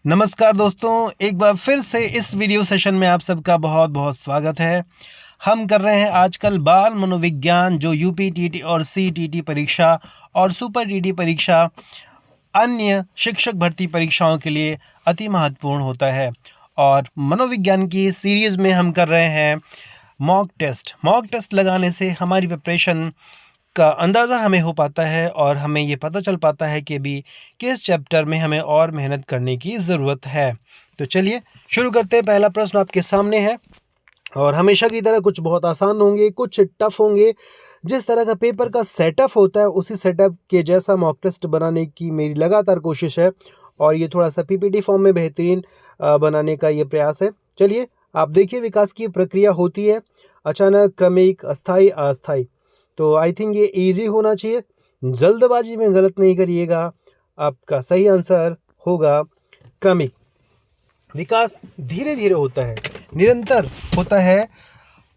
नमस्कार दोस्तों, एक बार फिर से इस वीडियो सेशन में आप सबका बहुत बहुत स्वागत है। हम कर रहे हैं आजकल बाल मनोविज्ञान, जो यूपीटीटी और सीटीटी परीक्षा और सुपर टीटी परीक्षा अन्य शिक्षक भर्ती परीक्षाओं के लिए अति महत्वपूर्ण होता है। और मनोविज्ञान की सीरीज़ में हम कर रहे हैं मॉक टेस्ट लगाने से हमारी प्रिपरेशन का अंदाज़ा हमें हो पाता है और हमें ये पता चल पाता है कि भी किस चैप्टर में हमें और मेहनत करने की ज़रूरत है। तो चलिए शुरू करते हैं। पहला प्रश्न आपके सामने है और हमेशा की तरह कुछ बहुत आसान होंगे, कुछ टफ होंगे। जिस तरह का पेपर का सेटअप होता है उसी सेटअप के जैसा मॉक टेस्ट बनाने की मेरी लगातार कोशिश है और ये थोड़ा सा पीपीटी फॉर्म में बेहतरीन बनाने का ये प्रयास है। चलिए आप देखिए, विकास की प्रक्रिया होती है अचानक, क्रमिक, अस्थाई, अस्थाई। तो आई थिंक ये इजी होना चाहिए। जल्दबाजी में गलत नहीं करिएगा। आपका सही आंसर होगा क्रमिक। विकास धीरे धीरे होता है, निरंतर होता है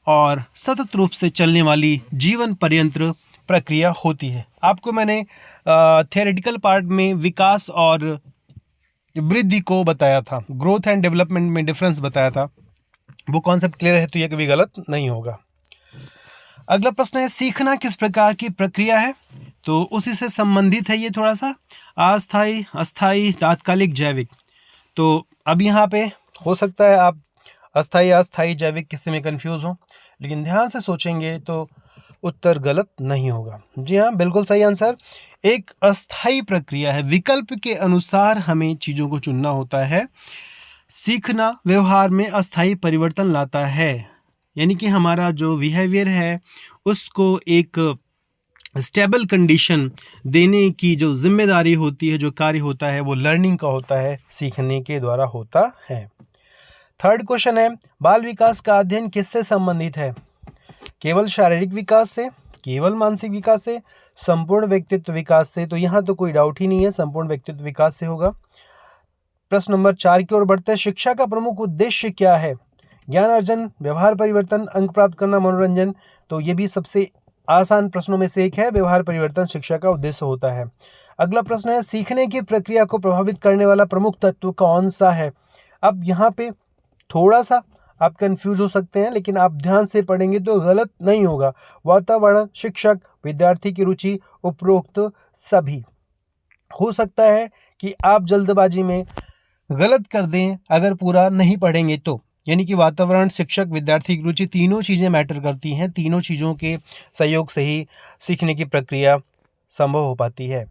और सतत रूप से चलने वाली जीवन पर्यंत प्रक्रिया होती है। आपको मैंने थियोरेटिकल पार्ट में विकास और वृद्धि को बताया था, ग्रोथ एंड डेवलपमेंट में डिफरेंस बताया था। वो कॉन्सेप्ट क्लियर है तो ये कभी गलत नहीं होगा। अगला प्रश्न है, सीखना किस प्रकार की प्रक्रिया है? तो उसी से संबंधित है ये थोड़ा सा। अस्थाई, अस्थाई, तात्कालिक, जैविक। तो अब यहाँ पे हो सकता है आप अस्थाई, अस्थाई, जैविक किसी में कंफ्यूज हो, लेकिन ध्यान से सोचेंगे तो उत्तर गलत नहीं होगा। जी हाँ, बिल्कुल सही आंसर। एक अस्थाई प्रक्रिया है, विकल्प के अनुसार हमें चीज़ों को चुनना होता है। सीखना व्यवहार में अस्थाई परिवर्तन लाता है, यानी कि हमारा जो बिहेवियर है उसको एक स्टेबल कंडीशन देने की जो जिम्मेदारी होती है, जो कार्य होता है, वो लर्निंग का होता है, सीखने के द्वारा होता है। थर्ड क्वेश्चन है, बाल विकास का अध्ययन किससे संबंधित है? केवल शारीरिक विकास से, केवल मानसिक विकास से, संपूर्ण व्यक्तित्व विकास से? तो यहाँ तो कोई डाउट ही नहीं है, संपूर्ण व्यक्तित्व विकास से होगा। प्रश्न नंबर 4 की ओर बढ़ते हैं। शिक्षा का प्रमुख उद्देश्य क्या है? ज्ञान अर्जन, व्यवहार परिवर्तन, अंक प्राप्त करना, मनोरंजन? तो ये भी सबसे आसान प्रश्नों में से एक है। व्यवहार परिवर्तन शिक्षा का उद्देश्य होता है। अगला प्रश्न है, सीखने की प्रक्रिया को प्रभावित करने वाला प्रमुख तत्व कौन सा है? अब यहाँ पे थोड़ा सा आप कंफ्यूज हो सकते हैं, लेकिन आप ध्यान से पढ़ेंगे तो गलत नहीं होगा। वातावरण, शिक्षक, विद्यार्थी की रुचि, उपरोक्त सभी। हो सकता है कि आप जल्दबाजी में गलत कर दें अगर पूरा नहीं पढ़ेंगे तो, यानी कि वातावरण, शिक्षक, विद्यार्थी की रुचि, तीनों चीज़ें मैटर करती हैं। तीनों चीज़ों के सहयोग से ही सीखने की प्रक्रिया संभव हो पाती है।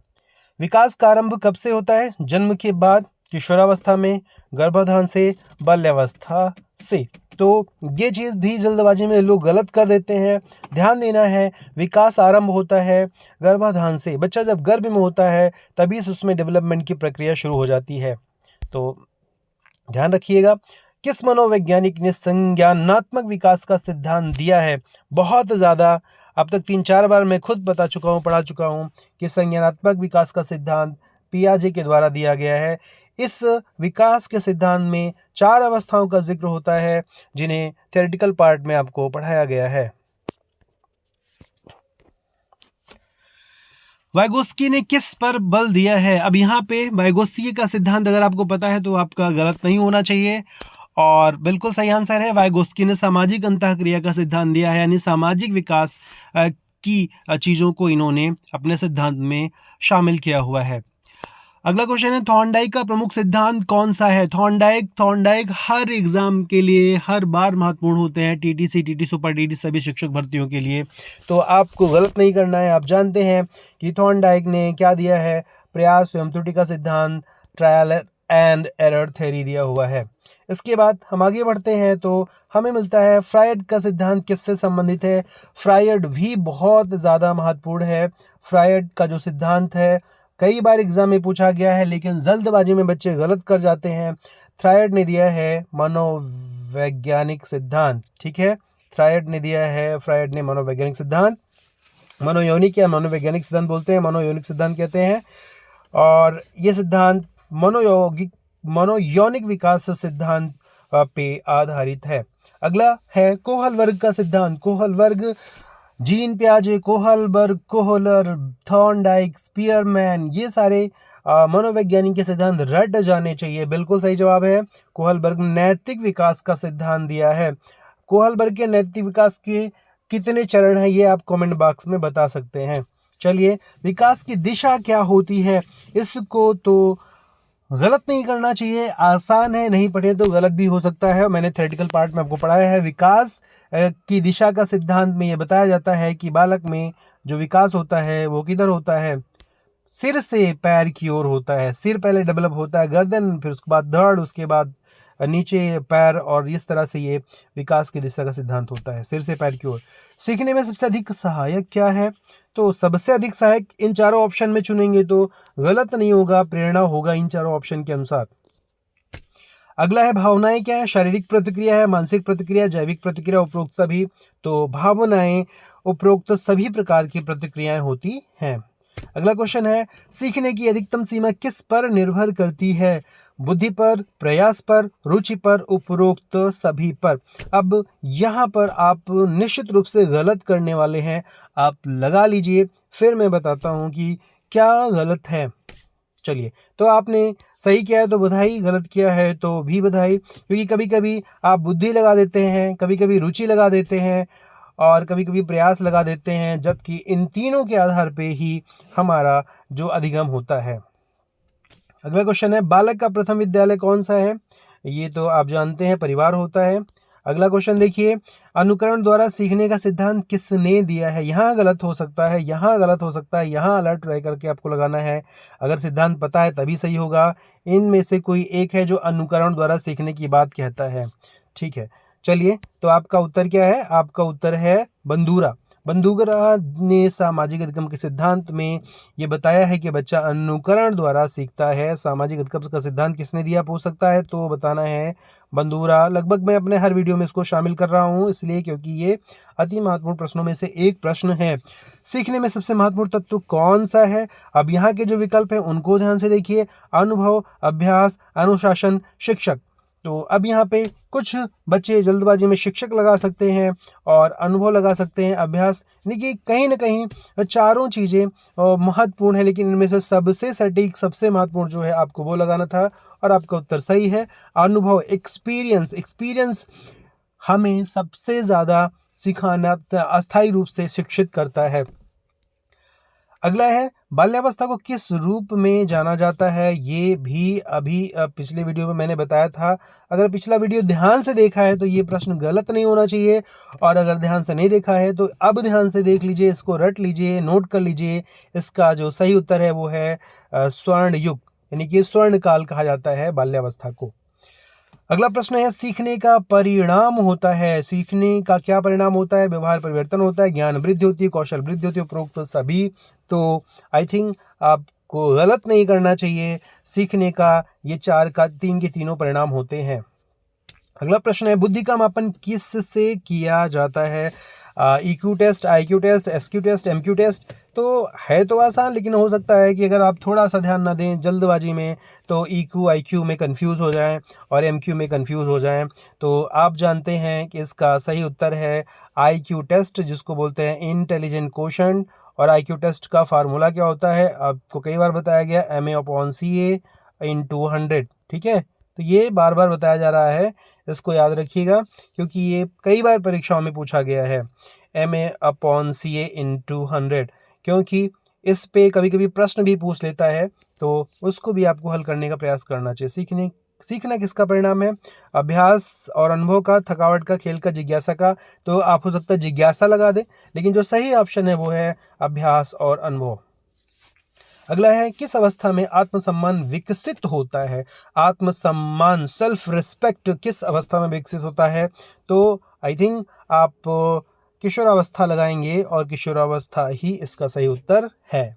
विकास का आरंभ कब से होता है? जन्म के बाद, किशोरावस्था में, गर्भाधान से, बाल्यावस्था से? तो ये चीज़ भी जल्दबाजी में लोग गलत कर देते हैं। ध्यान देना है, विकास आरंभ होता है गर्भाधान से। बच्चा जब गर्भ में होता है तभी से उसमें डेवलपमेंट की प्रक्रिया शुरू हो जाती है। तो ध्यान रखिएगा। किस मनोवैज्ञानिक ने संज्ञानात्मक विकास का सिद्धांत दिया है? बहुत ज़्यादा, अब तक 3-4 बार मैं खुद बता चुका हूँ, पढ़ा चुका हूँ कि संज्ञानात्मक विकास का सिद्धांत पियाजे के द्वारा दिया गया है। इस विकास के सिद्धांत में 4 अवस्थाओं का जिक्र होता है जिन्हें थ्योरेटिकल पार्ट में आपको पढ़ाया गया है। वाइगोत्स्की ने किस पर बल दिया है? अब यहाँ पे वाइगोत्स्की का सिद्धांत अगर आपको पता है तो आपका गलत नहीं होना चाहिए और बिल्कुल सही आंसर है। वाइगोत्स्की ने सामाजिक अंतःक्रिया का सिद्धांत दिया है, यानी सामाजिक विकास की चीज़ों को इन्होंने अपने सिद्धांत में शामिल किया हुआ है। अगला क्वेश्चन है, थॉर्नडाइक का प्रमुख सिद्धांत कौन सा है? थॉर्नडाइक हर एग्जाम के लिए हर बार महत्वपूर्ण होते हैं, टीटी, सीटीटी, सुपर टीटी, सभी शिक्षक भर्तियों के लिए। तो आपको गलत नहीं करना है। आप जानते हैं कि थॉर्नडाइक ने क्या दिया है? प्रयास एवं त्रुटि का सिद्धांत, ट्रायल एंड एरर थ्योरी दिया हुआ है। इसके बाद हम आगे बढ़ते हैं तो हमें मिलता है फ्रायड का सिद्धांत किससे संबंधित है? फ्रायड भी बहुत ज़्यादा महत्वपूर्ण है। फ्रायड का जो सिद्धांत है कई बार एग्जाम में पूछा गया है, लेकिन जल्दबाजी में बच्चे गलत कर जाते हैं। फ्रायड ने दिया है मनोवैज्ञानिक सिद्धांत, ठीक है। फ्रायड ने मनोवैज्ञानिक सिद्धांत, मनोयौनिक या मनोवैज्ञानिक सिद्धांत बोलते हैं, मनोयौनिक सिद्धांत कहते हैं। और ये सिद्धांत मनोयौनिक विकास सिद्धांत पे आधारित है। अगला है कोहल वर्ग का सिद्धांत। कोहल वर्ग जीन पियाजे, कोहलबर्ग, कोहलर, थॉर्नडाइक, स्पीयरमैन, ये सारे मनोवैज्ञानिक के सिद्धांत रट जाने चाहिए। बिल्कुल सही जवाब है। कोहलबर्ग ने नैतिक विकास का सिद्धांत दिया है। कोहलबर्ग के नैतिक विकास के कितने चरण हैं ये आप कमेंट बॉक्स में बता सकते हैं। चलिए, विकास की दिशा क्या होती है, इसको तो गलत नहीं करना चाहिए। आसान है, नहीं पढ़े तो गलत भी हो सकता है। मैंने थ्योरेटिकल पार्ट में आपको पढ़ाया है। विकास की दिशा का सिद्धांत में ये बताया जाता है कि बालक में जो विकास होता है वो किधर होता है, सिर से पैर की ओर होता है। सिर पहले डेवलप होता है, गर्दन, फिर उसके बाद धड़, उसके बाद नीचे पैर, और इस तरह से ये विकास की दिशा का सिद्धांत होता है, सिर से पैर की ओर। सीखने में सबसे अधिक सहायक क्या है, तो सबसे अधिक सहायक इन चारों ऑप्शन में चुनेंगे तो गलत नहीं होगा, प्रेरणा होगा इन चारों ऑप्शन के अनुसार। अगला है भावनाएं क्या है, शारीरिक प्रतिक्रिया है, मानसिक प्रतिक्रिया, जैविक प्रतिक्रिया, उपरोक्त सभी। तो भावनाएं उपरोक्त सभी प्रकार की प्रतिक्रियाएं होती हैं। अगला क्वेश्चन है, सीखने की अधिकतम सीमा किस पर निर्भर करती है, बुद्धि पर, प्रयास पर, रुचि पर, उपरोक्त सभी पर। अब यहाँ पर आप निश्चित रूप से गलत करने वाले हैं, आप लगा लीजिए, फिर मैं बताता हूँ कि क्या गलत है। चलिए, तो आपने सही किया है तो बधाई, गलत किया है तो भी बधाई, क्योंकि कभी कभी आप बुद्धि लगा देते हैं, कभी कभी रुचि लगा देते हैं, और कभी कभी प्रयास लगा देते हैं, जबकि इन तीनों के आधार पे ही हमारा जो अधिगम होता है। अगला क्वेश्चन है, बालक का प्रथम विद्यालय कौन सा है, ये तो आप जानते हैं, परिवार होता है। अगला क्वेश्चन देखिए, अनुकरण द्वारा सीखने का सिद्धांत किसने दिया है। यहाँ गलत हो सकता है, यहाँ गलत हो सकता है, यहाँ अलर्ट रह करके आपको लगाना है। अगर सिद्धांत पता है तभी सही होगा। इनमें से कोई एक है जो अनुकरण द्वारा सीखने की बात कहता है। ठीक है, चलिए, तो आपका उत्तर क्या है, आपका उत्तर है बंदूरा। बंदूरा ने सामाजिक अधिगम के सिद्धांत में ये बताया है कि बच्चा अनुकरण द्वारा सीखता है। सामाजिक अधिगम का सिद्धांत किसने दिया पूछ सकता है, तो बताना है बंदूरा। लगभग मैं अपने हर वीडियो में इसको शामिल कर रहा हूँ, इसलिए क्योंकि ये अति महत्वपूर्ण प्रश्नों में से एक प्रश्न है। सीखने में सबसे महत्वपूर्ण तत्व कौन सा है, अब यहाँ के जो विकल्प हैं उनको ध्यान से देखिए, अनुभव, अभ्यास, अनुशासन, शिक्षक। तो अब यहाँ पे कुछ बच्चे जल्दबाजी में शिक्षक लगा सकते हैं और अनुभव लगा सकते हैं, अभ्यास, यानी कि कहीं ना कहीं चारों चीज़ें महत्वपूर्ण है, लेकिन इनमें से सबसे सटीक, सबसे महत्वपूर्ण जो है आपको वो लगाना था, और आपका उत्तर सही है, अनुभव, एक्सपीरियंस। एक्सपीरियंस हमें सबसे ज़्यादा सिखाना, अस्थायी रूप से शिक्षित करता है। अगला है, बाल्यावस्था को किस रूप में जाना जाता है, ये भी अभी पिछले वीडियो में मैंने बताया था। अगर पिछला वीडियो ध्यान से देखा है तो ये प्रश्न गलत नहीं होना चाहिए, और अगर ध्यान से नहीं देखा है तो अब ध्यान से देख लीजिए, इसको रट लीजिए, नोट कर लीजिए। इसका जो सही उत्तर है वो है स्वर्ण युग, यानी कि स्वर्ण काल कहा जाता है बाल्यावस्था को। अगला प्रश्न है, सीखने का परिणाम होता है, सीखने का क्या परिणाम होता है, व्यवहार परिवर्तन होता है, ज्ञान वृद्धि होती है, कौशल वृद्धि होती है, उपरोक्त सभी। तो आई थिंक आपको गलत नहीं करना चाहिए, सीखने का ये चार का तीन के तीनों परिणाम होते हैं। अगला प्रश्न है, बुद्धि का मापन किस से किया जाता है, EQ test, IQ test, SQ test, MQ test. तो है तो आसान, लेकिन हो सकता है कि अगर आप थोड़ा सा ध्यान ना दें जल्दबाजी में तो EQ IQ में कंफ्यूज हो जाएं और MQ में कंफ्यूज हो जाएं। तो आप जानते हैं कि इसका सही उत्तर है IQ टेस्ट, जिसको बोलते हैं इंटेलिजेंट क्वोशंट। और IQ टेस्ट का फार्मूला क्या होता है, आपको कई बार बताया गया, MA/CA × 100। ठीक है, तो ये बार बार बताया जा रहा है, इसको याद रखिएगा, क्योंकि ये कई बार परीक्षाओं में पूछा गया है, MA/CA × 100, क्योंकि इस पे कभी कभी प्रश्न भी पूछ लेता है, तो उसको भी आपको हल करने का प्रयास करना चाहिए। सीखना किसका परिणाम है, अभ्यास और अनुभव का, थकावट का, खेल का, जिज्ञासा का। तो आप हो सकता है जिज्ञासा लगा दे, लेकिन जो सही ऑप्शन है वो है अभ्यास और अनुभव। अगला है, किस अवस्था में आत्मसम्मान विकसित होता है, आत्मसम्मान, सेल्फ रिस्पेक्ट किस अवस्था में विकसित होता है। तो आई थिंक आप किशोरावस्था लगाएंगे, और किशोरावस्था ही इसका सही उत्तर है।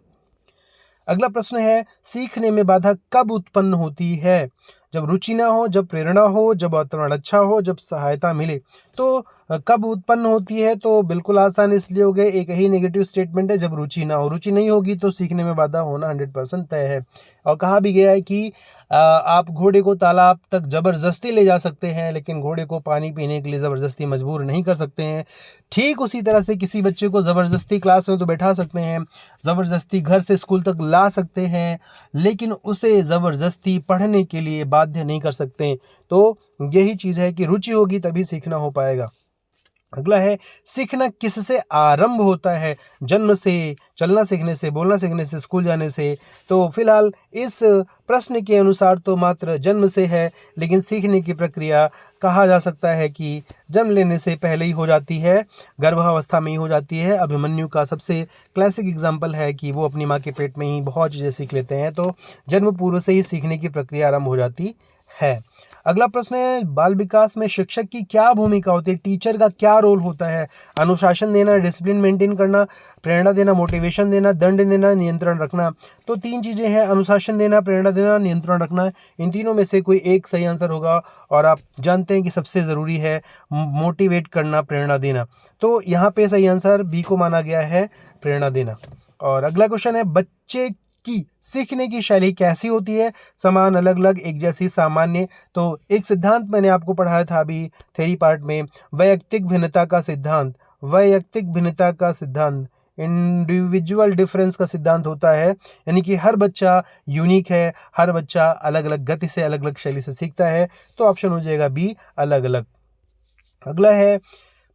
अगला प्रश्न है, सीखने में बाधा कब उत्पन्न होती है, जब रुचि ना हो, जब प्रेरणा हो, जब वातावरण अच्छा हो, जब सहायता मिले, तो कब उत्पन्न होती है? तो बिल्कुल आसान इसलिए हो गए, एक ही नेगेटिव स्टेटमेंट है, जब रुचि ना हो। रुचि नहीं होगी तो सीखने में बाधा होना 100% तय है। और कहा भी गया है कि आप घोड़े को तालाब तक ज़बरदस्ती ले जा सकते हैं, लेकिन घोड़े को पानी पीने के लिए ज़बरदस्ती मजबूर नहीं कर सकते हैं। ठीक उसी तरह से किसी बच्चे को ज़बरदस्ती क्लास में तो बैठा सकते हैं, ज़बरदस्ती घर से स्कूल तक ला सकते हैं, लेकिन उसे ज़बरदस्ती पढ़ने के लिए बाध्य नहीं कर सकते। तो यही चीज़ है कि रुचि होगी तभी सीखना हो पाएगा। अगला है, सीखना किससे आरंभ होता है? जन्म से, चलना सीखने से, बोलना सीखने से, स्कूल जाने से? तो फिलहाल इस प्रश्न के अनुसार तो मात्र जन्म से है, लेकिन सीखने की प्रक्रिया कहा जा सकता है कि जन्म लेने से पहले ही हो जाती है, गर्भावस्था में ही हो जाती है। अभिमन्यु का सबसे क्लासिक एग्जाम्पल है कि वो अपनी माँ के पेट में ही बहुत चीज़ें सीख लेते हैं। तो जन्म पूर्व से ही सीखने की प्रक्रिया आरंभ हो जाती है। अगला प्रश्न है, बाल विकास में शिक्षक की क्या भूमिका होती है? टीचर का क्या रोल होता है? अनुशासन देना, डिसिप्लिन मेंटेन करना, प्रेरणा देना, मोटिवेशन देना, दंड देना, नियंत्रण रखना। तो 3 चीज़ें हैं, अनुशासन देना, प्रेरणा देना, नियंत्रण रखना। इन तीनों में से कोई एक सही आंसर होगा, और आप जानते हैं कि सबसे ज़रूरी है मोटिवेट करना, प्रेरणा देना। तो यहाँ पे सही आंसर बी को माना गया है, प्रेरणा देना। और अगला क्वेश्चन है, बच्चे की सीखने की शैली कैसी होती है? समान, अलग अलग, एक जैसी, सामान्य? तो एक सिद्धांत मैंने आपको पढ़ाया था अभी थ्योरी पार्ट में, वैयक्तिक भिन्नता का सिद्धांत। वैयक्तिक भिन्नता का सिद्धांत, इंडिविजुअल डिफरेंस का सिद्धांत होता है, यानी कि हर बच्चा यूनिक है, हर बच्चा अलग अलग गति से, अलग अलग शैली से सीखता है। तो ऑप्शन हो जाएगा बी, अलग अलग। अगला है,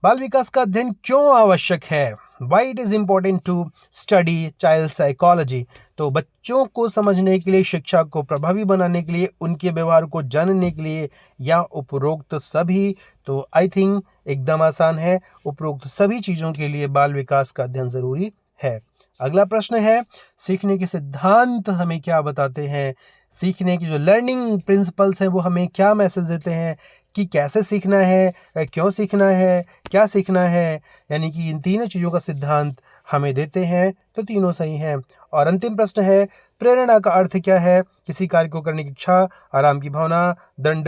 बाल विकास का अध्ययन क्यों आवश्यक है? Why it is important to study child psychology? तो बच्चों को समझने के लिए, शिक्षा को प्रभावी बनाने के लिए, उनके व्यवहार को जानने के लिए, या उपरोक्त सभी? तो आई थिंक एकदम आसान है, उपरोक्त सभी चीज़ों के लिए बाल विकास का अध्ययन जरूरी है। अगला प्रश्न है, सीखने के सिद्धांत हमें क्या बताते हैं? सीखने की जो लर्निंग प्रिंसिपल्स हैं वो हमें क्या मैसेज देते हैं कि कैसे सीखना है, क्यों सीखना है, क्या सीखना है? यानी कि इन तीनों चीज़ों का सिद्धांत हमें देते हैं। तो तीनों सही हैं। और अंतिम प्रश्न है, प्रेरणा का अर्थ क्या है? किसी कार्य को करने की इच्छा, आराम की भावना, दंड,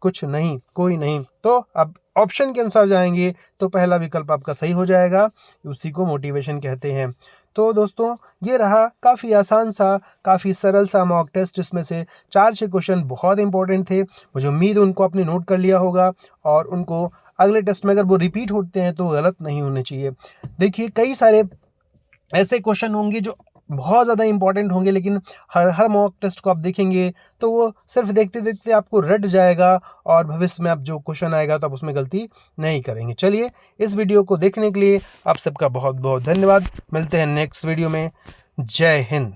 कुछ नहीं, कोई नहीं। तो अब ऑप्शन के अनुसार जाएंगे तो पहला विकल्प आपका सही हो जाएगा, उसी को मोटिवेशन कहते हैं। तो दोस्तों, ये रहा काफ़ी आसान सा, काफ़ी सरल सा मॉक टेस्ट, जिसमें से 4-6 क्वेश्चन बहुत इंपॉर्टेंट थे। मुझे उम्मीद है उनको आपने नोट कर लिया होगा, और उनको अगले टेस्ट में अगर वो रिपीट होते हैं तो गलत नहीं होने चाहिए। देखिए, कई सारे ऐसे क्वेश्चन होंगे जो बहुत ज़्यादा इंपॉर्टेंट होंगे, लेकिन हर मॉक टेस्ट को आप देखेंगे तो वो सिर्फ देखते देखते आपको रट जाएगा, और भविष्य में आप जो क्वेश्चन आएगा तो आप उसमें गलती नहीं करेंगे। चलिए, इस वीडियो को देखने के लिए आप सबका बहुत बहुत धन्यवाद। मिलते हैं नेक्स्ट वीडियो में। जय हिंद।